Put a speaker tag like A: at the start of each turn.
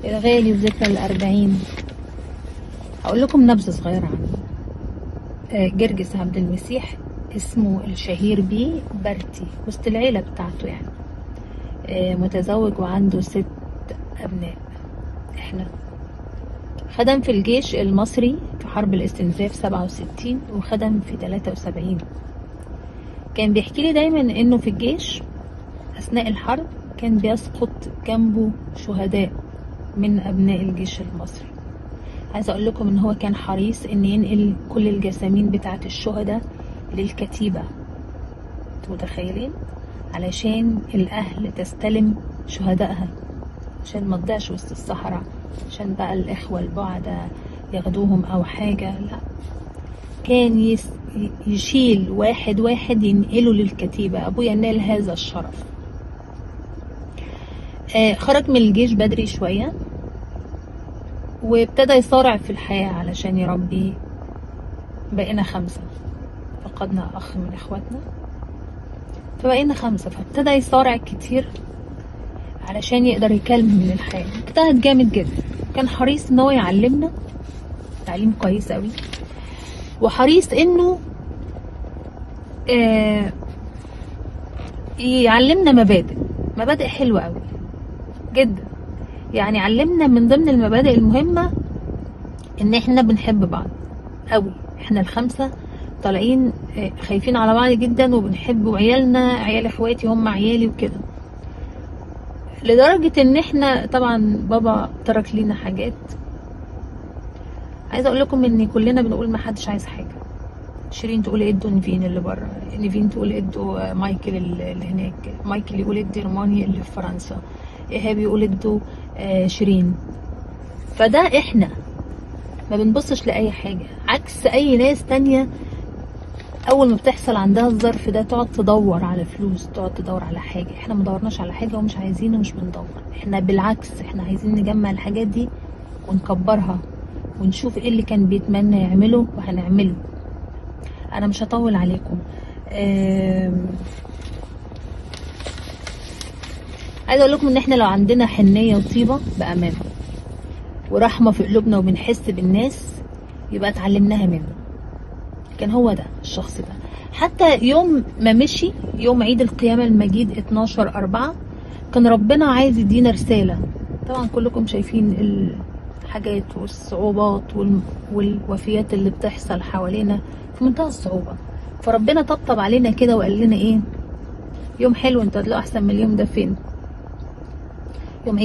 A: الغالي وذكرى الأربعين. هقول لكم نبذة صغيرة عنه. جرجس عبد المسيح اسمه الشهير بيه برتي، وسط العيلة بتاعته يعني. متزوج وعنده 6 أبناء. احنا خدم في الجيش المصري في حرب الاستنزاف 67 وخدم في 73. كان بيحكي لي دايما انه في الجيش اثناء الحرب كان بيسقط جنبه شهداء من ابناء الجيش المصري. عايزه اقول لكم ان هو كان حريص ان ينقل كل الجسامين بتاعه الشهداء للكتيبه. انتوا متخيلين؟ علشان الاهل تستلم شهدائها، عشان ما تضيعش وسط الصحراء، عشان بقى الاخوه البعدة ياخدوهم او حاجه. لا، كان يشيل واحد واحد ينقله للكتيبه. ابويا نال هذا الشرف. خرج من الجيش بدري شويه وابتدى يصارع في الحياه علشان يربي. بقينا 5، فقدنا اخ من اخواتنا فبقينا 5، فابتدى يصارع كتير علشان يقدر يكمل الحياه. اجتهد جامد جدا، كان حريص ان هو يعلمنا تعليم كويس قوي، وحريص انه يعلمنا مبادئ حلوه قوي جدا. يعني علمنا من ضمن المبادئ المهمه ان احنا بنحب بعض قوي. احنا ال5 طالعين خايفين على بعض جدا وبنحب، وعيالنا عيال اخواتي هم عيالي وكده. لدرجه ان احنا طبعا بابا ترك لينا حاجات. عايزه اقول لكم ان كلنا بنقول ما حدش عايز حاجه. شيرين تقول ادوا نيفين اللي بره، نيفين تقول ادوا مايكل اللي هناك، مايكل يقول ادي روماني اللي في فرنسا، ايهاب يقول ادوا شيرين. فده احنا ما بنبصش لاي حاجه، عكس اي ناس تانية اول ما بتحصل عندها الظرف ده تقعد تدور على فلوس، تقعد تدور على حاجه. احنا ما دورناش على حاجه ومش عايزين ومش بندور. احنا بالعكس، احنا عايزين نجمع الحاجات دي ونكبرها ونشوف ايه اللي كان بيتمنى يعمله وهنعمله. انا مش هطول عليكم. عايزه اقول لكم ان احنا لو عندنا حنيه وطيبه بامانه ورحمه في قلوبنا وبنحس بالناس يبقى اتعلمناها منه. كان هو ده الشخص ده. حتى يوم ما مشي، يوم عيد القيامه المجيد 12/4، كان ربنا عايز يدينا رساله. طبعا كلكم شايفين الحاجات والصعوبات والوفيات اللي بتحصل حوالينا في منتهى الصعوبه. فربنا طبطب علينا كده وقال لنا ايه؟ يوم حلو، انتوا هتلاقوا احسن من اليوم ده فين؟ يوم عيد